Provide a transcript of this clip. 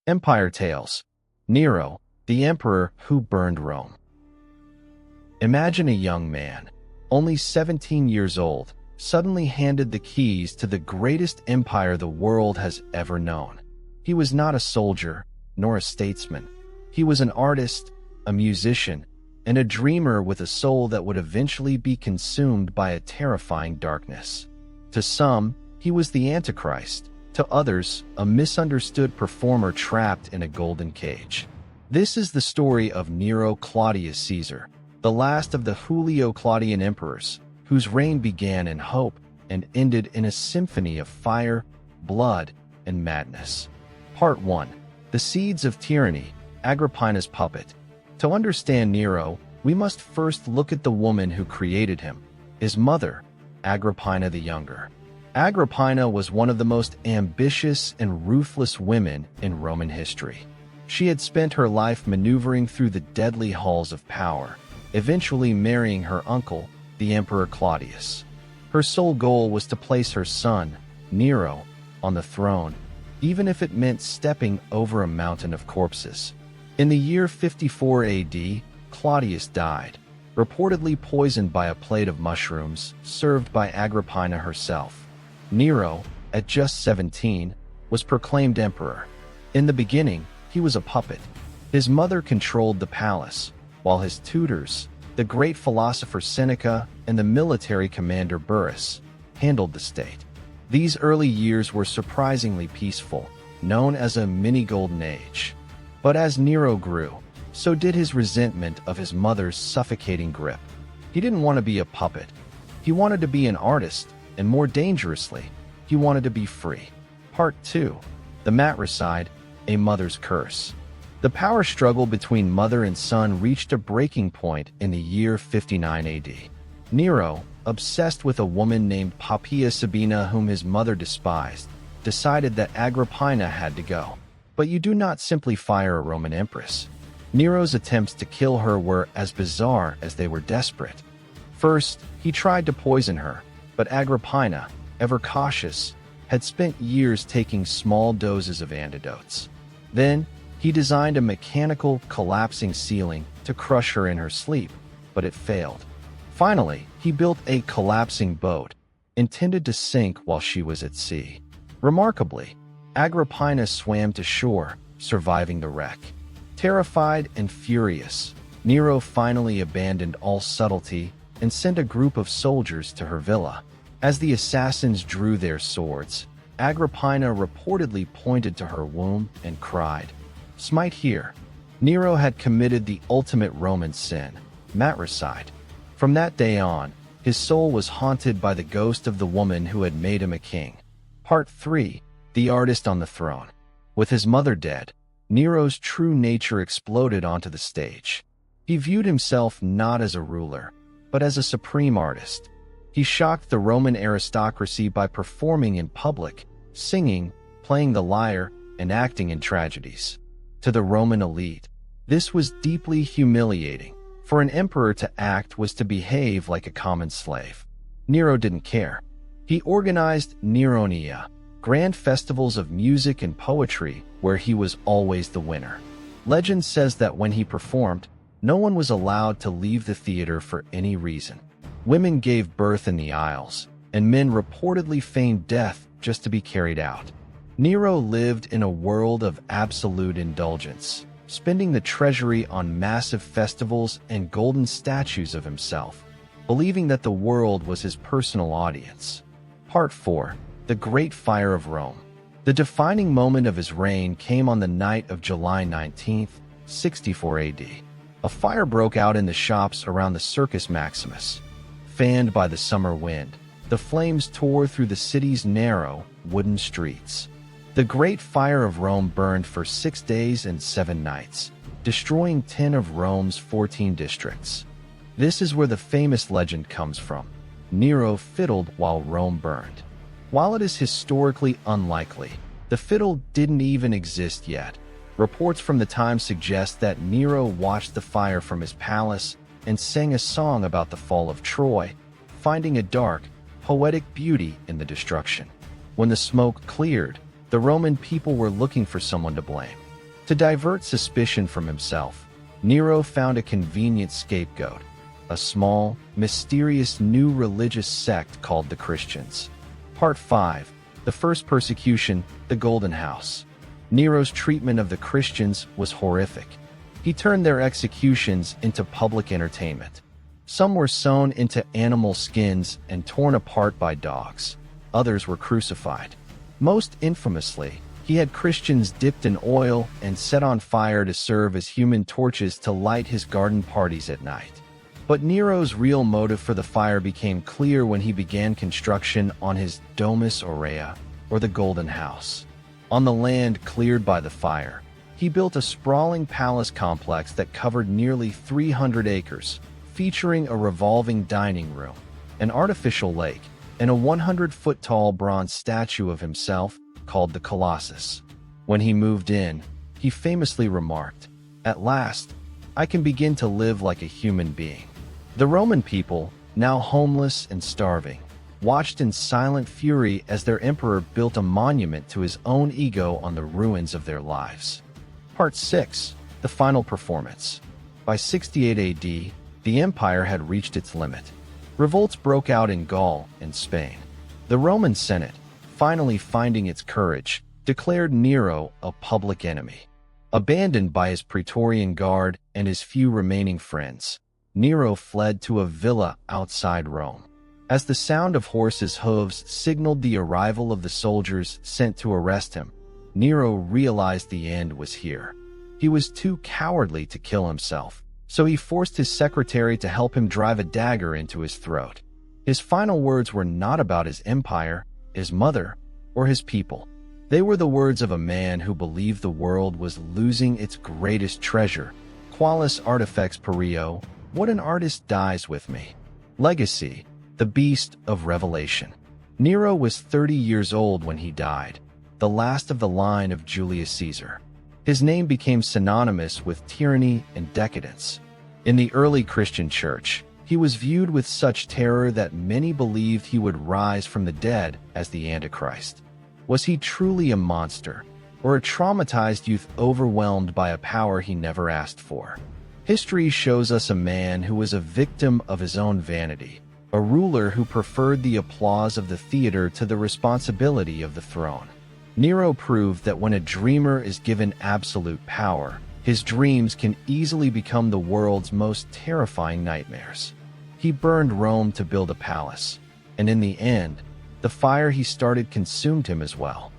Empire Tales. Nero, the emperor who burned Rome. Imagine a young man, only 17 years old, suddenly handed the keys to the greatest empire the world has ever known. He was not a soldier, nor a statesman. He was an artist, a musician, and a dreamer with a soul that would eventually be consumed by a terrifying darkness. To some, he was the Antichrist. To others, a misunderstood performer trapped in a golden cage. This is the story of Nero Claudius Caesar, the last of the Julio-Claudian emperors, whose reign began in hope and ended in a symphony of fire, blood, and madness. Part 1. The Seeds of Tyranny, Agrippina's Puppet. To understand Nero, we must first look at the woman who created him, his mother, Agrippina the Younger. Agrippina was one of the most ambitious and ruthless women in Roman history. She had spent her life maneuvering through the deadly halls of power, eventually marrying her uncle, the Emperor Claudius. Her sole goal was to place her son, Nero, on the throne, even if it meant stepping over a mountain of corpses. In the year 54 AD, Claudius died, reportedly poisoned by a plate of mushrooms served by Agrippina herself. Nero, at just 17, was proclaimed emperor. In the beginning, he was a puppet. His mother controlled the palace, while his tutors, the great philosopher Seneca and the military commander Burrus, handled the state. These early years were surprisingly peaceful, known as a mini-golden age. But as Nero grew, so did his resentment of his mother's suffocating grip. He didn't want to be a puppet. He wanted to be an artist, and more dangerously, he wanted to be free. Part 2. The Matricide, a Mother's Curse. The power struggle between mother and son reached a breaking point in the year 59 AD. Nero, obsessed with a woman named Poppaea Sabina whom his mother despised, decided that Agrippina had to go. But you do not simply fire a Roman empress. Nero's attempts to kill her were as bizarre as they were desperate. First, he tried to poison her, but Agrippina, ever cautious, had spent years taking small doses of antidotes. Then, he designed a mechanical, collapsing ceiling to crush her in her sleep, but it failed. Finally, he built a collapsing boat, intended to sink while she was at sea. Remarkably, Agrippina swam to shore, surviving the wreck. Terrified and furious, Nero finally abandoned all subtlety and sent a group of soldiers to her villa. As the assassins drew their swords, Agrippina reportedly pointed to her womb and cried, "Smite here." Nero had committed the ultimate Roman sin, matricide. From that day on, his soul was haunted by the ghost of the woman who had made him a king. Part 3. The Artist on the Throne. With his mother dead, Nero's true nature exploded onto the stage. He viewed himself not as a ruler, but as a supreme artist. He shocked the Roman aristocracy by performing in public, singing, playing the lyre, and acting in tragedies. To the Roman elite, this was deeply humiliating. For an emperor to act was to behave like a common slave. Nero didn't care. He organized Neronia, grand festivals of music and poetry where he was always the winner. Legend says that when he performed, no one was allowed to leave the theater for any reason. Women gave birth in the aisles, and men reportedly feigned death just to be carried out. Nero lived in a world of absolute indulgence, spending the treasury on massive festivals and golden statues of himself, believing that the world was his personal audience. Part 4. The Great Fire of Rome. The defining moment of his reign came on the night of July 19, 64 AD. A fire broke out in the shops around the Circus Maximus. Fanned by the summer wind, the flames tore through the city's narrow, wooden streets. The Great Fire of Rome burned for 6 days and 7 nights, destroying 10 of Rome's 14 districts. This is where the famous legend comes from. Nero fiddled while Rome burned. While it is historically unlikely, the fiddle didn't even exist yet. Reports from the time suggest that Nero watched the fire from his palace and sang a song about the fall of Troy, finding a dark, poetic beauty in the destruction. When the smoke cleared, the Roman people were looking for someone to blame. To divert suspicion from himself, Nero found a convenient scapegoat, a small, mysterious new religious sect called the Christians. Part 5. The First Persecution, the Golden House. Nero's treatment of the Christians was horrific. He turned their executions into public entertainment. Some were sewn into animal skins and torn apart by dogs. Others were crucified. Most infamously, he had Christians dipped in oil and set on fire to serve as human torches to light his garden parties at night. But Nero's real motive for the fire became clear when he began construction on his Domus Aurea, or the Golden House. On the land cleared by the fire, he built a sprawling palace complex that covered nearly 300 acres, featuring a revolving dining room, an artificial lake, and a 100-foot-tall bronze statue of himself called the Colossus. When he moved in, he famously remarked, "At last, I can begin to live like a human being." The Roman people, now homeless and starving, watched in silent fury as their emperor built a monument to his own ego on the ruins of their lives. Part 6. The Final Performance. By 68 AD, the empire had reached its limit. Revolts broke out in Gaul and Spain. The Roman Senate, finally finding its courage, declared Nero a public enemy. Abandoned by his Praetorian Guard and his few remaining friends, Nero fled to a villa outside Rome. As the sound of horses' hooves signaled the arrival of the soldiers sent to arrest him, Nero realized the end was here. He was too cowardly to kill himself, so he forced his secretary to help him drive a dagger into his throat. His final words were not about his empire, his mother, or his people. They were the words of a man who believed the world was losing its greatest treasure. Qualis artifex perio, what an artist dies with me. Legacy, the beast of revelation. Nero was 30 years old when he died, the last of the line of Julius Caesar. His name became synonymous with tyranny and decadence. In the early Christian church, he was viewed with such terror that many believed he would rise from the dead as the Antichrist. Was he truly a monster, or a traumatized youth overwhelmed by a power he never asked for? History shows us a man who was a victim of his own vanity, a ruler who preferred the applause of the theater to the responsibility of the throne. Nero proved that when a dreamer is given absolute power, his dreams can easily become the world's most terrifying nightmares. He burned Rome to build a palace, and in the end, the fire he started consumed him as well.